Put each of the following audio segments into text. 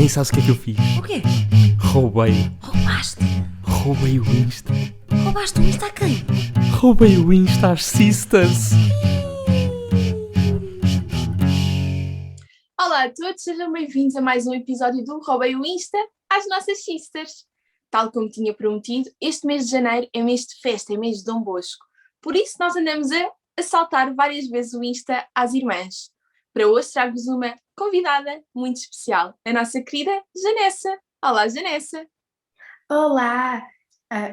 Nem sabes o que é que eu fiz? O quê? Roubei. Roubaste? Roubei o Insta. Roubaste o Insta a quem? Roubei o Insta às sisters. Olá a todos, sejam bem-vindos a mais um episódio do Roubei o Insta às nossas sisters. Tal como tinha prometido, este mês de janeiro é mês de festa, é mês de Dom Bosco. Por isso nós andamos a assaltar várias vezes o Insta às irmãs. Para hoje trago-vos uma convidada muito especial, a nossa querida Janessa. Olá, Janessa. Olá,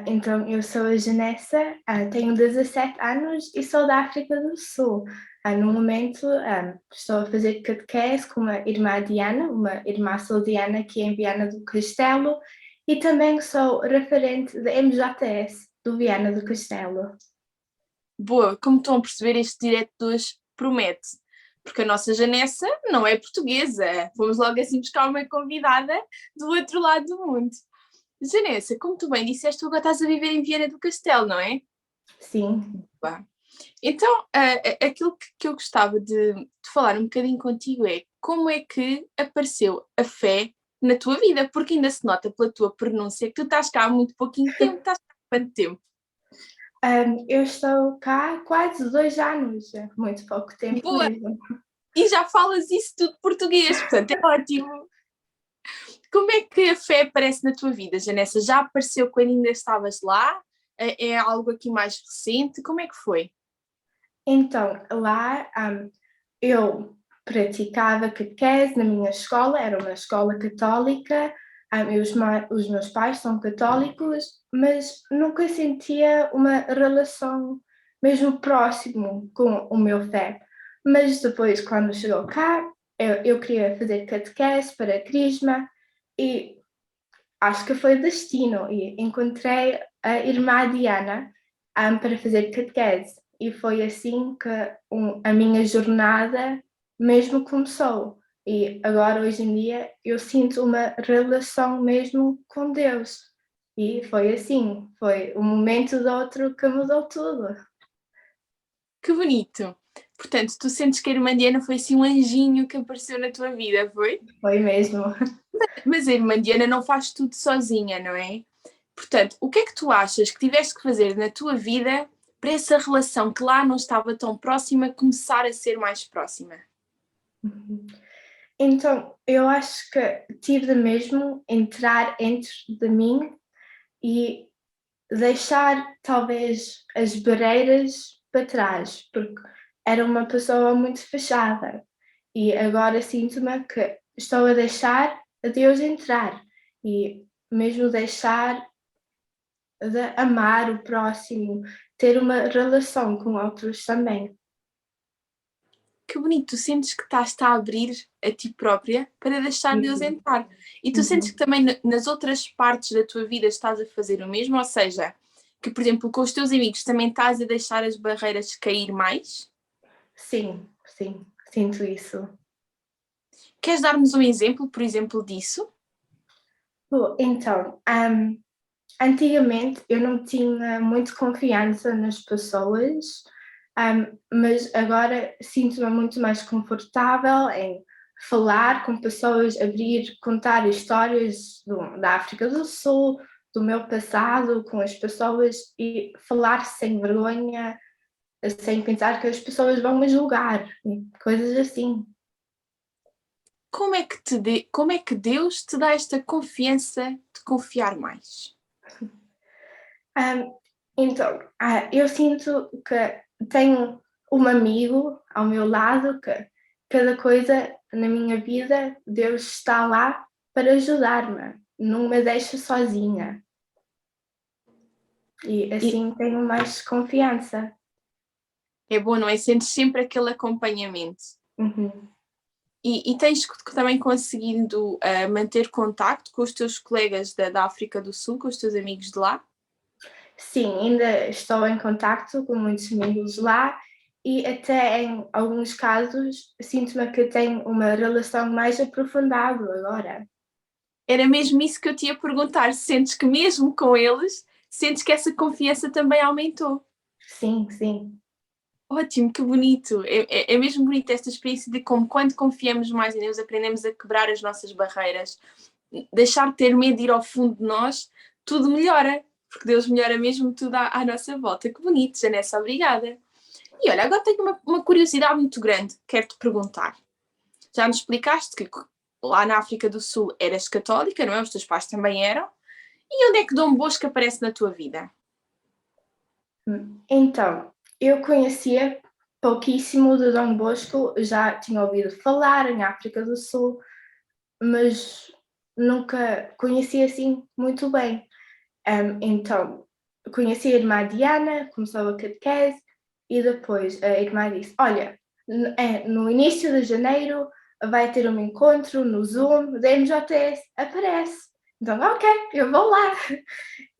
então eu sou a Janessa, tenho 17 anos e sou da África do Sul. No momento estou a fazer catequese com uma irmã Diana, uma irmã salesiana que é em Viana do Castelo, e também sou referente da MJS do Viana do Castelo. Boa, como estão a perceber, este direto de hoje promete, porque a nossa Janessa não é portuguesa. Vamos logo assim buscar uma convidada do outro lado do mundo. Janessa, como tu bem disseste, tu agora estás a viver em Viana do Castelo, não é? Sim. Então, aquilo que eu gostava de falar um bocadinho contigo é como é que apareceu a fé na tua vida, porque ainda se nota pela tua pronúncia que tu estás cá há muito pouquinho tempo. Estás cá há quanto tempo? Eu estou cá há quase 2 anos, muito pouco tempo Boa. mesmo. E já falas isso tudo português, portanto é ótimo. Como é que a fé aparece na tua vida, Janessa? Já apareceu quando ainda estavas lá? É algo aqui mais recente? Como é que foi? Então, lá eu praticava catequese na minha escola, era uma escola católica, e os meus pais são católicos, mas nunca sentia uma relação mesmo próximo com o meu fé. Mas depois, quando chegou cá, eu queria fazer catequese para Crisma e acho que foi destino e encontrei a irmã Diana para fazer catequese. E foi assim que a minha jornada mesmo começou. E agora, hoje em dia, eu sinto uma relação mesmo com Deus. E foi assim, foi um momento do outro que mudou tudo. Que bonito! Portanto, tu sentes que a irmã Diana foi assim um anjinho que apareceu na tua vida, foi? Foi mesmo. Mas a irmã Diana não faz tudo sozinha, não é? Portanto, o que é que tu achas que tiveste que fazer na tua vida para essa relação que lá não estava tão próxima começar a ser mais próxima? Então, eu acho que tive de mesmo entrar entre de mim e deixar talvez as barreiras para trás, porque era uma pessoa muito fechada e agora sinto-me que estou a deixar a Deus entrar e mesmo deixar de amar o próximo, ter uma relação com outros também. Que bonito, tu sentes que estás-te a abrir a ti própria para deixar Deus entrar. E tu sentes que também nas outras partes da tua vida estás a fazer o mesmo? Ou seja, que, por exemplo, com os teus amigos também estás a deixar as barreiras cair mais? Sim, sinto isso. Queres dar-nos um exemplo, por exemplo, disso? Então, antigamente eu não tinha muito confiança nas pessoas, mas agora sinto-me muito mais confortável em falar com pessoas, abrir, contar histórias da África do Sul, do meu passado com as pessoas e falar sem vergonha, sem pensar que as pessoas vão me julgar, coisas assim. Como é que Deus te dá esta confiança de confiar mais? Então, eu sinto que tenho um amigo ao meu lado, que cada coisa na minha vida, Deus está lá para ajudar-me, não me deixa sozinha. E assim tenho mais confiança. É bom, não é? Sentes sempre aquele acompanhamento. Uhum. E tens também conseguido manter contacto com os teus colegas da África do Sul, com os teus amigos de lá? Sim, ainda estou em contacto com muitos amigos lá e até em alguns casos sinto-me que tenho uma relação mais aprofundada agora. Era mesmo isso que eu te ia perguntar. Sentes que mesmo com eles, sentes que essa confiança também aumentou? Sim. Ótimo, que bonito. É mesmo bonito esta experiência de como quando confiamos mais em Deus, aprendemos a quebrar as nossas barreiras, deixar de ter medo de ir ao fundo de nós, tudo melhora, porque Deus melhora mesmo tudo à nossa volta. Que bonito, Janessa, obrigada. E olha, agora tenho uma curiosidade muito grande, quero-te perguntar. Já nos explicaste que lá na África do Sul eras católica, não é? Os teus pais também eram. E onde é que Dom Bosco aparece na tua vida? Então, eu conhecia pouquíssimo de Dom Bosco, já tinha ouvido falar em África do Sul, mas nunca conhecia assim muito bem. Então, conheci a irmã Diana, começou a catequese e depois a irmã disse: Olha, no início de janeiro vai ter um encontro no Zoom da MJS, aparece. Então, ok, eu vou lá.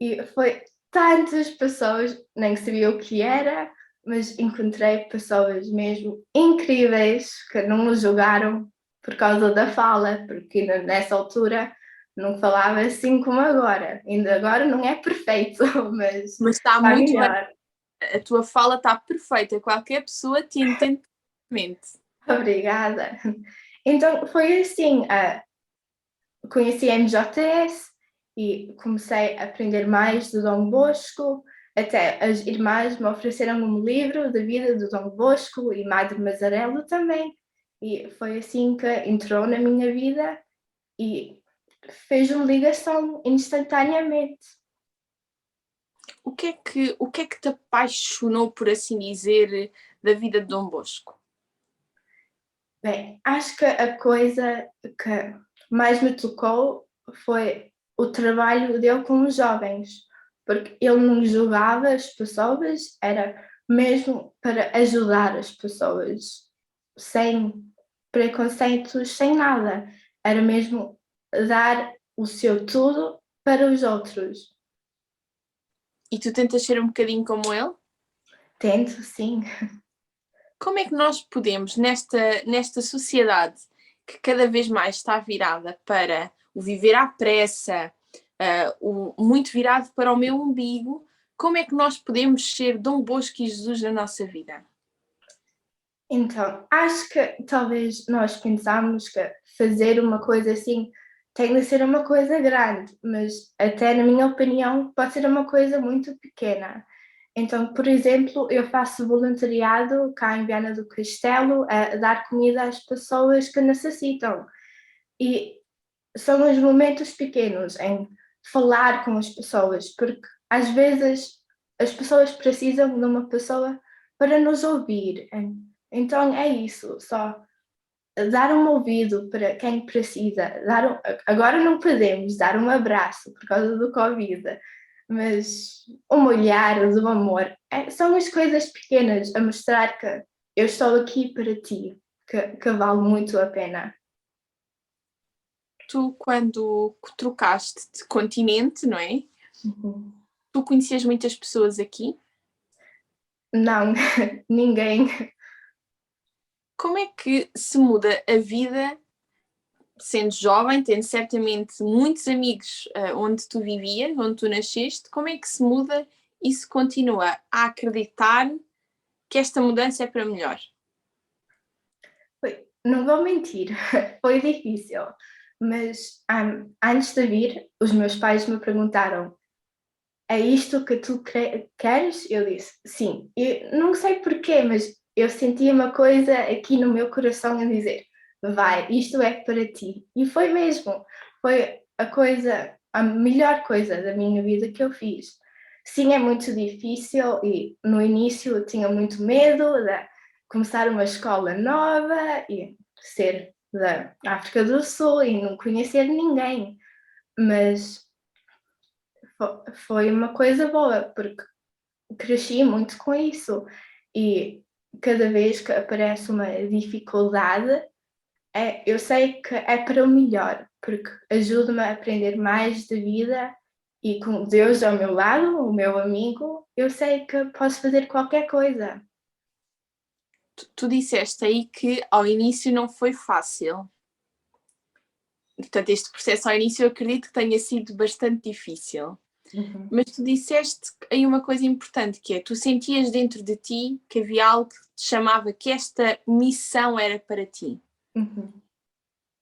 E foi tantas pessoas, nem sabia o que era, mas encontrei pessoas mesmo incríveis que não me julgaram por causa da fala, porque nessa altura não falava assim como agora. Ainda agora não é perfeito, mas Mas está vai muito bem. melhor. A tua fala está perfeita. Qualquer pessoa te entende perfeitamente. Obrigada. Então foi assim, conheci a MJS e comecei a aprender mais do Dom Bosco, até as irmãs me ofereceram um livro da vida do Dom Bosco e Madre Mazarelo também, e foi assim que entrou na minha vida e fez uma ligação instantaneamente. O que é que te apaixonou, por assim dizer, da vida de Dom Bosco? Bem, acho que a coisa que mais me tocou foi o trabalho dele com os jovens, porque ele não julgava as pessoas, era mesmo para ajudar as pessoas, sem preconceitos, sem nada. Era mesmo dar o seu tudo para os outros. E tu tentas ser um bocadinho como ele? Tento, sim. Como é que nós podemos, nesta sociedade que cada vez mais está virada para o viver à pressa, muito virado para o meu umbigo, como é que nós podemos ser Dom Bosco e Jesus na nossa vida? Então, acho que talvez nós pensamos que fazer uma coisa assim tem de ser uma coisa grande, mas até na minha opinião pode ser uma coisa muito pequena. Então, por exemplo, eu faço voluntariado cá em Viana do Castelo a dar comida às pessoas que necessitam. E são os momentos pequenos em falar com as pessoas, porque às vezes as pessoas precisam de uma pessoa para nos ouvir. Então é isso, só dar um ouvido para quem precisa. Agora não podemos dar um abraço por causa do Covid, mas um olhar do amor. São as coisas pequenas a mostrar que eu estou aqui para ti, que vale muito a pena. Tu, quando trocaste de continente, não é? Uhum. Tu conhecias muitas pessoas aqui? Não, ninguém. Como é que se muda a vida sendo jovem, tendo certamente muitos amigos onde tu vivias, onde tu nasceste, como é que se muda e se continua a acreditar que esta mudança é para melhor? Não vou mentir, foi difícil, mas antes de vir, os meus pais me perguntaram: é isto que tu queres? Eu disse sim. E não sei porquê, mas eu sentia uma coisa aqui no meu coração a dizer: vai, isto é para ti. E foi mesmo, foi a melhor coisa da minha vida que eu fiz. Sim, é muito difícil e no início eu tinha muito medo de começar uma escola nova e ser da África do Sul e não conhecer ninguém, mas foi uma coisa boa, porque cresci muito com isso e cada vez que aparece uma dificuldade, eu sei que é para o melhor, porque ajuda-me a aprender mais de vida e com Deus ao meu lado, o meu amigo, eu sei que posso fazer qualquer coisa. Tu disseste aí que ao início não foi fácil. Portanto, este processo ao início eu acredito que tenha sido bastante difícil. Mas tu disseste aí uma coisa importante, que é, tu sentias dentro de ti que havia algo que te chamava que esta missão era para ti. Uhum.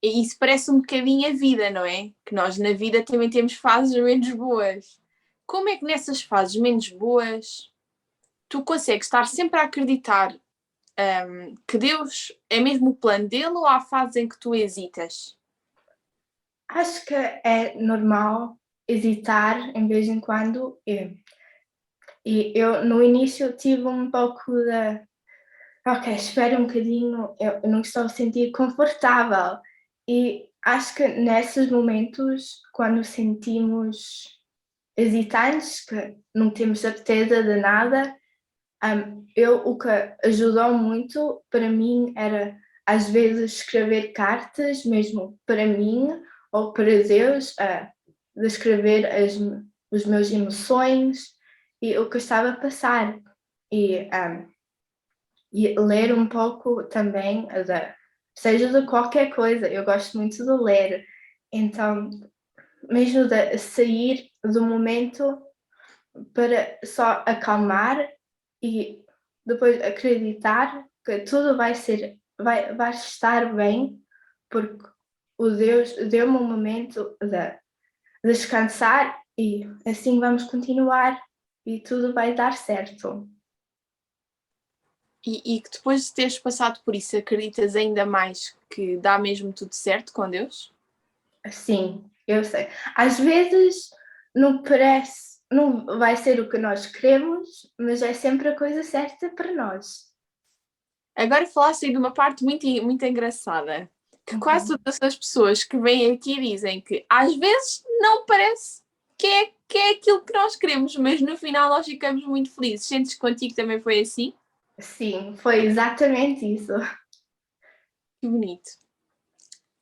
E isso parece um bocadinho a vida, não é? Que nós na vida também temos fases menos boas. Como é que nessas fases menos boas tu consegues estar sempre a acreditar que Deus é mesmo o plano dele, ou há fases em que tu hesitas? Acho que é normal hesitar em vez em quando. E eu no início tive um pouco de ok, espera um bocadinho, eu não estou a sentir confortável. E acho que nesses momentos, quando sentimos hesitantes, que não temos certeza de nada, o que ajudou muito para mim era às vezes escrever cartas, mesmo para mim ou para Deus, descrever as minhas emoções e o que estava a passar. E, e ler um pouco também, seja de qualquer coisa, eu gosto muito de ler, então, mesmo de sair do momento para só acalmar e depois acreditar que tudo vai estar bem, porque o Deus deu-me um momento de descansar e assim vamos continuar e tudo vai dar certo. E que depois de teres passado por isso, acreditas ainda mais que dá mesmo tudo certo com Deus? Sim, eu sei. Às vezes não parece, não vai ser o que nós queremos, mas é sempre a coisa certa para nós. Agora falaste aí de uma parte muito, muito engraçada, que quase todas as pessoas que vêm aqui dizem que às vezes não parece que é aquilo que nós queremos, mas no final nós ficamos muito felizes. Sentes que contigo também foi assim? Sim, foi exatamente isso. Que bonito.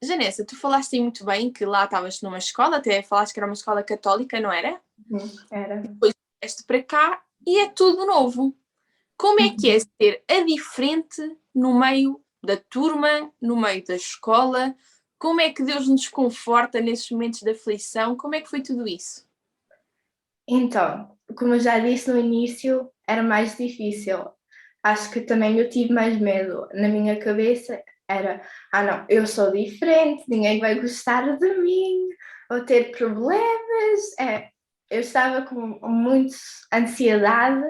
Janessa, tu falaste aí muito bem que lá estavas numa escola, até falaste que era uma escola católica, não era? Era. Vieste para cá e é tudo novo. Como é que é ser a diferente no meio da turma, no meio da escola? Como é que Deus nos conforta nesses momentos de aflição? Como é que foi tudo isso? Então, como eu já disse no início, era mais difícil. Acho que também eu tive mais medo. Na minha cabeça era, não, eu sou diferente, ninguém vai gostar de mim, vou ter problemas. Eu estava com muita ansiedade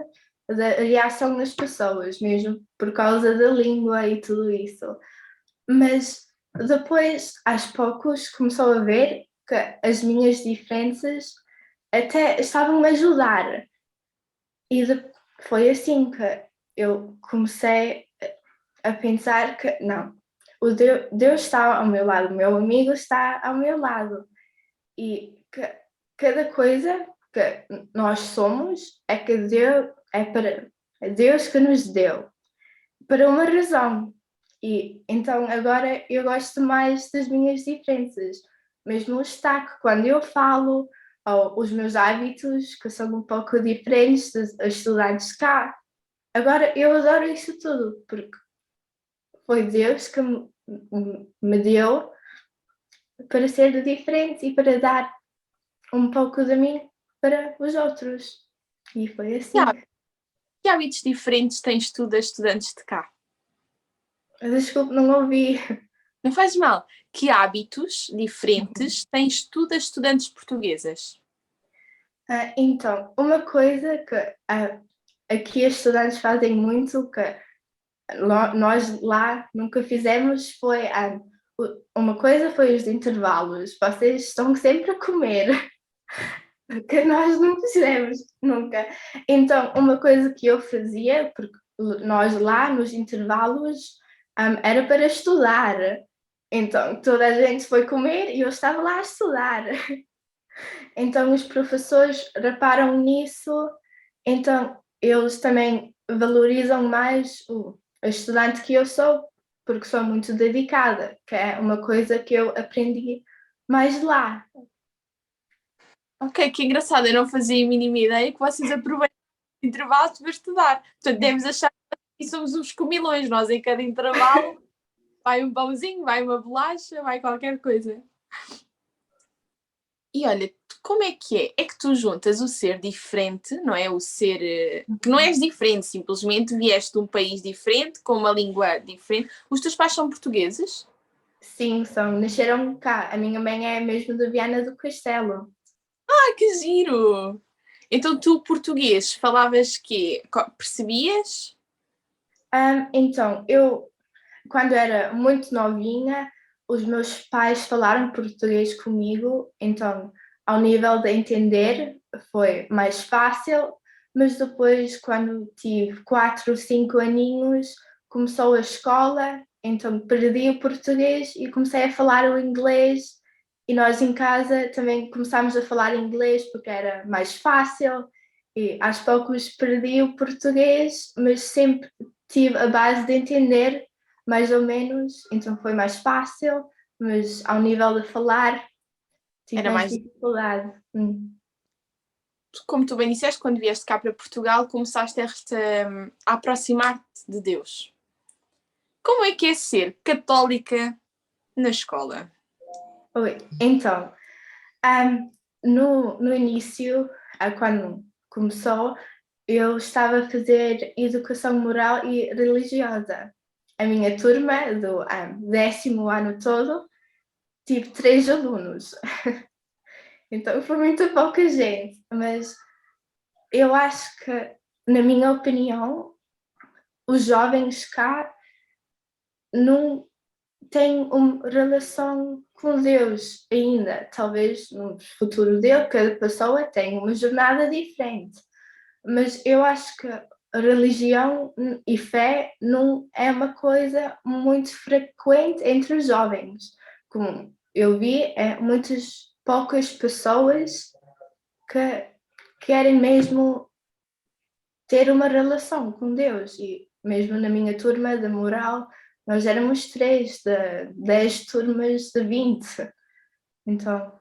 da reação das pessoas, mesmo por causa da língua e tudo isso. Mas depois, aos poucos, começou a ver que as minhas diferenças até estavam a ajudar. E foi assim que eu comecei a pensar que não, Deus está ao meu lado, o meu amigo está ao meu lado. E que cada coisa que nós somos é que é Deus que nos deu, para uma razão. E então agora eu gosto mais das minhas diferenças, mesmo o destaque, quando eu falo, ou os meus hábitos, que são um pouco diferentes dos estudantes cá. Agora eu adoro isso tudo, porque foi Deus que me deu para ser diferente e para dar um pouco de mim para os outros. E foi assim. Que hábitos diferentes tens tu das estudantes de cá? Desculpe, não ouvi. Não faz mal. Que hábitos diferentes tens tu das estudantes portuguesas? Então, uma coisa que aqui os estudantes fazem muito, que nós lá nunca fizemos, foi uma coisa foi os intervalos. Vocês estão sempre a comer, que nós não fizemos nunca. Então, uma coisa que eu fazia, porque nós lá nos intervalos era para estudar. Então, toda a gente foi comer e eu estava lá a estudar. Então, os professores reparam nisso, então eles também valorizam mais o estudante que eu sou, porque sou muito dedicada, que é uma coisa que eu aprendi mais lá. Ok, que engraçado, eu não fazia a mínima ideia que vocês aproveitam os intervalos para estudar. Portanto, devemos achar que somos uns comilões, nós em cada intervalo vai um pãozinho, vai uma bolacha, vai qualquer coisa. E olha, Como é que é? É que tu juntas o ser diferente, não é? O ser que não és diferente, simplesmente vieste de um país diferente, com uma língua diferente. Os teus pais são portugueses? Sim, nasceram cá. A minha mãe é mesmo de Viana do Castelo. Ah, que giro! Então tu, português, falavas quê? Percebias? Então, quando era muito novinha, os meus pais falaram português comigo, então, ao nível de entender, foi mais fácil, mas depois, quando tive 4 ou 5 aninhos, começou a escola, então perdi o português e comecei a falar o inglês. E nós em casa também começámos a falar inglês porque era mais fácil. E aos poucos perdi o português, mas sempre tive a base de entender mais ou menos, então foi mais fácil, mas ao nível de falar tive Era mais mais. dificuldade. Como tu bem disseste, quando vieste cá para Portugal, começaste a aproximar-te de Deus. Como é que é ser católica na escola? Oi. Então, no início, quando começou, eu estava a fazer educação moral e religiosa. A minha turma do 10º ano todo tive 3 alunos. Então foi muito pouca gente, mas eu acho que, na minha opinião, os jovens cá não têm uma relação com Deus ainda. Talvez no futuro dele, cada pessoa tem uma jornada diferente. Mas eu acho que religião e fé não é uma coisa muito frequente entre os jovens. Como eu vi, muitas poucas pessoas que querem mesmo ter uma relação com Deus. E mesmo na minha turma de moral, nós éramos 3 de 10 turmas de 20. Então,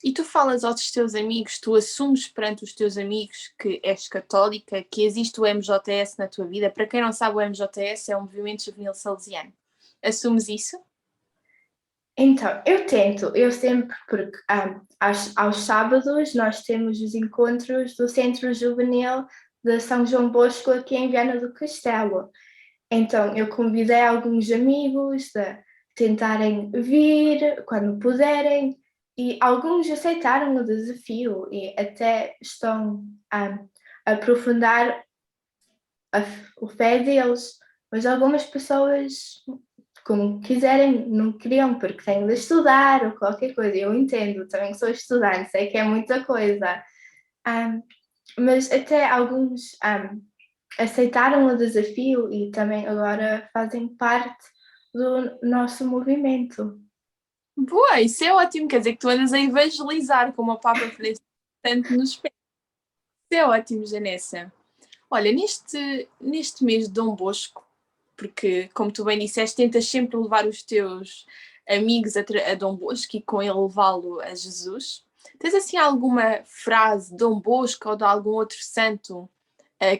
E tu falas aos teus amigos, tu assumes perante os teus amigos que és católica, que existe o MJS na tua vida. Para quem não sabe, o MJS é um movimento juvenil salesiano. Assumes isso? eu sempre, porque aos sábados nós temos os encontros do Centro Juvenil de São João Bosco aqui em Viana do Castelo. Então eu convidei alguns amigos a tentarem vir quando puderem e alguns aceitaram o desafio e até estão a aprofundar o fé deles, mas algumas pessoas, como quiserem, não queriam porque têm de estudar ou qualquer coisa. Eu entendo, também sou estudante, sei que é muita coisa. Mas até alguns aceitaram o desafio e também agora fazem parte do nosso movimento. Boa, isso é ótimo. Quer dizer que tu andas a evangelizar, como o Papa Francisco tanto nos pede. Isso é ótimo, Janessa. Olha, neste mês de Dom Bosco, porque, como tu bem disseste, tentas sempre levar os teus amigos a Dom Bosco e com ele levá-lo a Jesus. Tens assim alguma frase de Dom Bosco ou de algum outro santo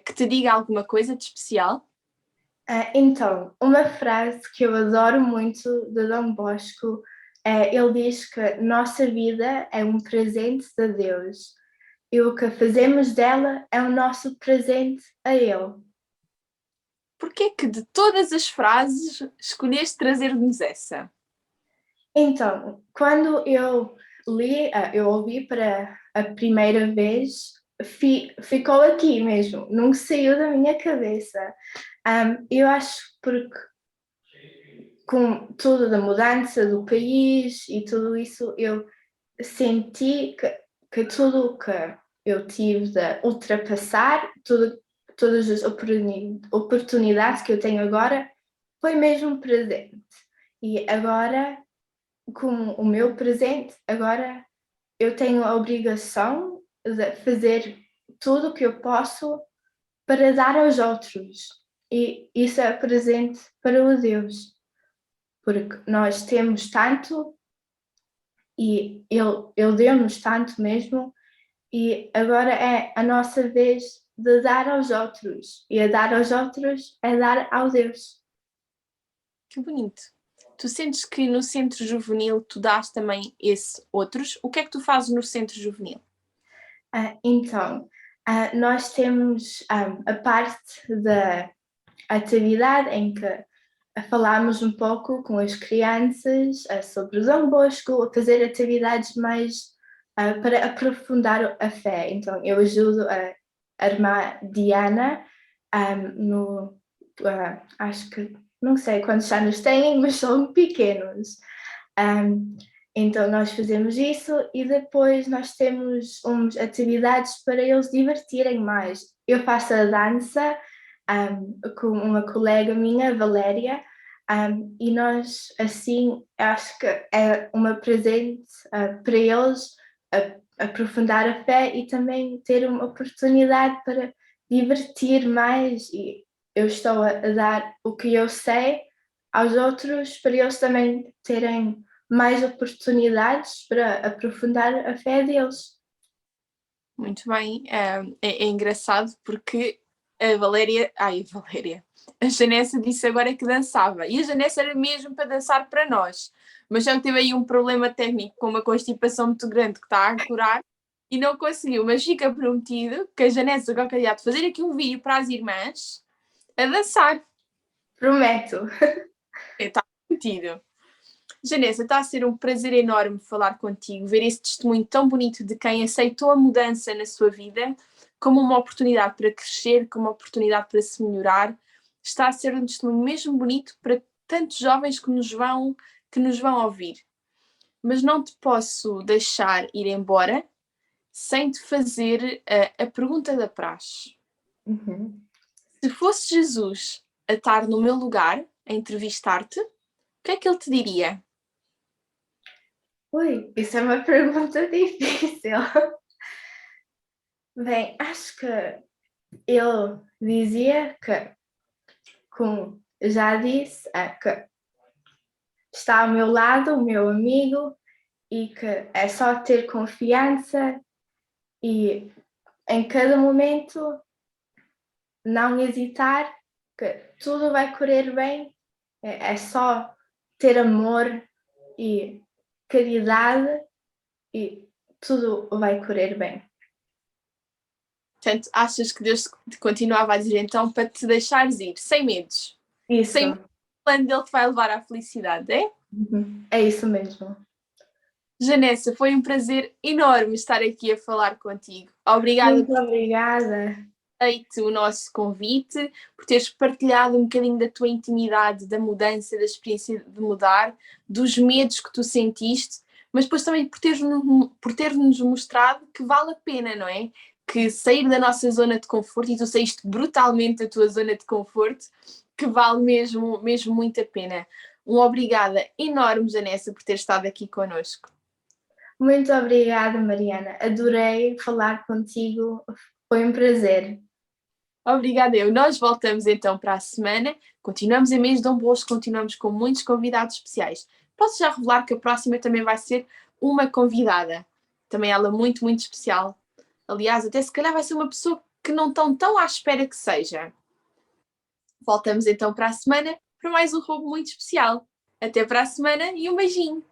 que te diga alguma coisa de especial? Então, uma frase que eu adoro muito de Dom Bosco ele diz que nossa vida é um presente de Deus e o que fazemos dela é o nosso presente a Ele. Porquê é que de todas as frases escolheste trazer-nos essa? Então, quando eu li, eu ouvi para a primeira vez, ficou aqui mesmo, não saiu da minha cabeça. Eu acho porque com tudo da mudança do país e tudo isso, eu senti que tudo que eu tive de ultrapassar, todas as oportunidades que eu tenho agora, foi mesmo um presente. E agora, como o meu presente, agora eu tenho a obrigação de fazer tudo o que eu posso para dar aos outros. E isso é presente para o Deus, porque nós temos tanto e ele deu-nos tanto mesmo, e agora é a nossa vez de dar aos outros, e a dar aos outros é dar ao Deus. Que bonito. Tu sentes que no centro juvenil tu dás também esse outros? O que é que tu fazes no centro juvenil? Então, nós temos a parte da atividade em que falamos um pouco com as crianças sobre o Dom Bosco, a fazer atividades mais para aprofundar a fé. Então, eu ajudo a irmã Diana acho que, não sei quantos anos têm, mas são pequenos. Então, nós fazemos isso e depois nós temos umas atividades para eles divertirem mais. Eu faço a dança com uma colega minha, Valéria, e nós, assim, acho que é uma presente para eles aprofundar a fé e também ter uma oportunidade para divertir mais. E eu estou a dar o que eu sei aos outros para eles também terem mais oportunidades para aprofundar a fé deles. Muito bem. É engraçado porque a Janessa disse agora que dançava. E a Janessa era mesmo para dançar para nós. Mas já teve aí um problema técnico com uma constipação muito grande que está a curar e não conseguiu. Mas fica prometido que a Janessa qualquer dia de fazer aqui um vídeo para as irmãs a dançar. Prometo. Está prometido. Janessa, está a ser um prazer enorme falar contigo, ver esse testemunho tão bonito de quem aceitou a mudança na sua vida como uma oportunidade para crescer, como uma oportunidade para se melhorar. Está a ser um testemunho mesmo bonito para tantos jovens que nos vão ouvir. Mas não te posso deixar ir embora sem te fazer a pergunta da praxe. Uhum. Se fosse Jesus a estar no meu lugar, a entrevistar-te, o que é que ele te diria? Ui, isso é uma pergunta difícil. Bem, acho que ele dizia que, como já disse, que está ao meu lado, o meu amigo, e que é só ter confiança e em cada momento não hesitar, que tudo vai correr bem, é só ter amor e caridade e tudo vai correr bem. Portanto, achas que Deus te continuava a dizer então para te deixares ir, sem medos? Isso. Sem o plano dele te vai levar à felicidade, é? É isso mesmo. Janessa, foi um prazer enorme estar aqui a falar contigo. Obrigada Muito por obrigada. ter feito o nosso convite, por teres partilhado um bocadinho da tua intimidade, da mudança, da experiência de mudar, dos medos que tu sentiste, mas depois também por ter-nos mostrado que vale a pena, não é? Que sair da nossa zona de conforto, e tu saíste brutalmente da tua zona de conforto, que vale mesmo, mesmo muito a pena. Um obrigada enorme, Janessa, por ter estado aqui connosco. Muito obrigada, Mariana. Adorei falar contigo. Foi um prazer. Obrigada eu. Nós voltamos então para a semana. Continuamos em mês de Dom Bosco, continuamos com muitos convidados especiais. Posso já revelar que a próxima também vai ser uma convidada. Também ela muito, muito especial. Aliás, até se calhar vai ser uma pessoa que não estão tão à espera que seja. Voltamos então para a semana para mais um roubo muito especial. Até para a semana e um beijinho!